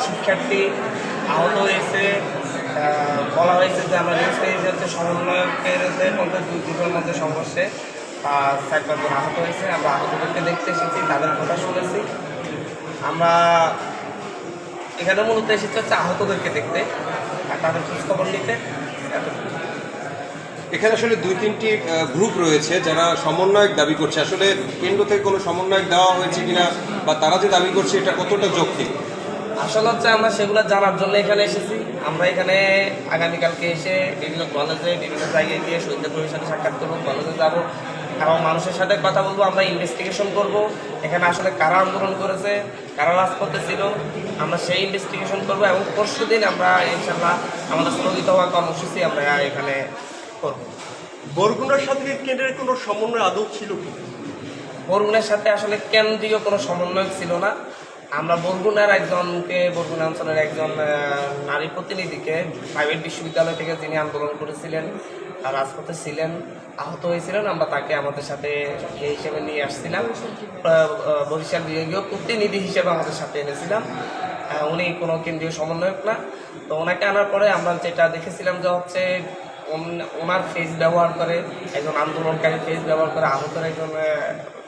শিক্ষার্থী আহত হয়েছে। বলা হয়েছে যে আমরা নিউজ পেয়েছি হচ্ছে সমন্বয়কের মধ্যে দুটোর মধ্যে সংঘর্ষে 4-5 জন আহত হয়েছে। আমরা আহতদেরকে দেখতে এসেছি, তাদের কথা শুনেছি। আমরা এখানে মূলত এসেছি হচ্ছে আহতদেরকে দেখতে আর তাদের খোঁজখবর নিতে। এখানে আসলে 2-3টি গ্রুপ রয়েছে যারা সমন্বয়ক দাবি করছে। আসলে কেন্দ্র থেকে কোনো সমন্বয়ক দেওয়া হয়েছে কিনা বা তারা যে দাবি করছে এটা কতটা যৌক্তিক? আসলে হচ্ছে আমরা সেগুলো জানার জন্য এখানে এসেছি। আমরা এখানে আগামীকালকে এসে বিভিন্ন কলেজে বিভিন্ন জায়গায় গিয়ে শহীদদের সাথে সাক্ষাৎ করবো, কলেজে যাবো এবং মানুষের সাথে কথা বলবো। আমরা ইনভেস্টিগেশন করব এখানে আসলে কারা আন্দোলন করেছে, কারা রাজপথে ছিল, আমরা সেই ইনভেস্টিগেশন করবো এবং পরশু দিন আমরা ইনশাল্লাহ আমাদের স্থগিত হওয়া কর্মসূচি আমরা এখানে করব। বরগুনার সাথে কেন্দ্রের কোনো সমন্বয় আদৌ ছিল কি? বরগুনার সাথে আসলে কেন্দ্রীয় কোনো সমন্বয় ছিল না। আমরা বরগুনার বরগুনা অঞ্চলের একজন নারী প্রতিনিধিকে প্রাইভেট বিশ্ববিদ্যালয় থেকে যিনি আন্দোলন করেছিলেন, রাজপথে ছিলেন, আহত হয়েছিলেন, আমরা তাকে আমাদের সাথে এই হিসেবে নিয়ে আসছিলাম। বরিশাল বিভাগীয় প্রতিনিধি হিসেবে আমাদের সাথে এনেছিলাম। উনি কোনো কেন্দ্রীয় সমন্বয়ক না। তো ওনাকে আনার পরে আমরা যেটা দেখেছিলাম যে হচ্ছে ওনার ফেস ব্যবহার করে, একজন আন্দোলনকারী ফেস ব্যবহার করে, আহতের একজন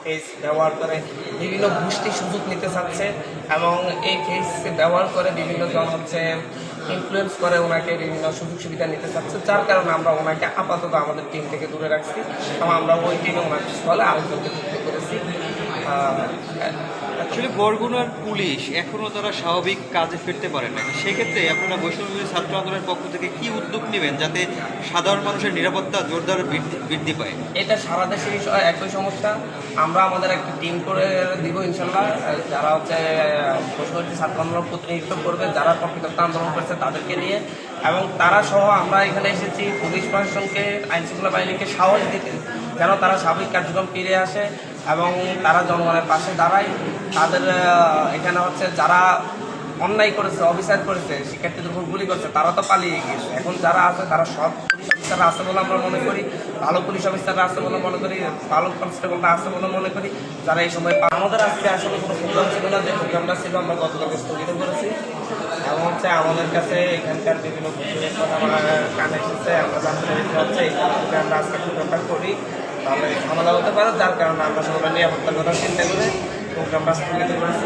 ফেস ব্যবহার করে বিভিন্ন গোষ্ঠী সুযোগ নিতে চাচ্ছে এবং এই ফেস ব্যবহার করে বিভিন্ন জন হচ্ছে ইনফ্লুয়েন্স করে ওনাকে বিভিন্ন সুযোগ সুবিধা নিতে চাচ্ছে, যার কারণে আমরা ওনাকে আপাতত আমাদের টিম থেকে দূরে রাখছি এবং আমরা ওই টিমে ওনাকে স্থলে আরেকজনকে যুক্ত করেছি। আসলে বরগুনার পুলিশ এখনও তারা স্বাভাবিক কাজে ফিরতে পারে না। সেক্ষেত্রে আপনারা বৈষম্যবিরোধী ছাত্র আন্দোলনের পক্ষ থেকে কি উদ্যোগ নেবেন যাতে সাধারণ মানুষের নিরাপত্তা জোরদার বৃদ্ধি পায়? এটা সারা দেশে একই সমস্যা। আমরা আমাদের একটা টিম করে দিব ইনশাল্লাহ, যারা হচ্ছে বৈষম্যবিরোধী ছাত্র আন্দোলন প্রতিনিধিত্ব করবে, যারা প্রকৃত আন্দোলন করছে তাদেরকে নিয়ে এবং তারা সহ আমরা এখানে এসেছি পুলিশ প্রশাসনকে, আইনশৃঙ্খলা বাহিনীকে সাহস দিতে যেন তারা স্বাভাবিক কার্যক্রম ফিরে আসে এবং তারা জনগণের পাশে দাঁড়ায়। তাদের এখানে হচ্ছে যারা অন্যায় করেছে, অবিচার করেছে, শিক্ষার্থীদের উপর গুলি করছে, তারা তো পালিয়ে গিয়েছে। এখন যারা আছে তারা সব পুলিশ অফিসাররা আছে বলে আমরা মনে করি, ভালো পুলিশ অফিসাররা আছে বলে মনে করি, ভালো কনস্টেবলরা আছে বলে মনে করি, যারা এই সময় আমাদের আজকে আসলে কোনো প্রোগ্রাম ছিল না। যে প্রোগ্রামটা ছিল আমরা গতকালকে স্থগিত করেছি এবং হচ্ছে আমাদের কাছে এখানকার বিভিন্ন বিষয়ের কথা আমার কানে এসেছে। আমরা জানতে পেরেছি হচ্ছে এই আমরা আজকে প্রোগ্রামটা করি তাহলে ঝামেলা হতে পারে, যার কারণে আমরা সবাই নিরাপত্তার কথা চিন্তা করে প্রোগ্রামটা স্থগিত করেছি।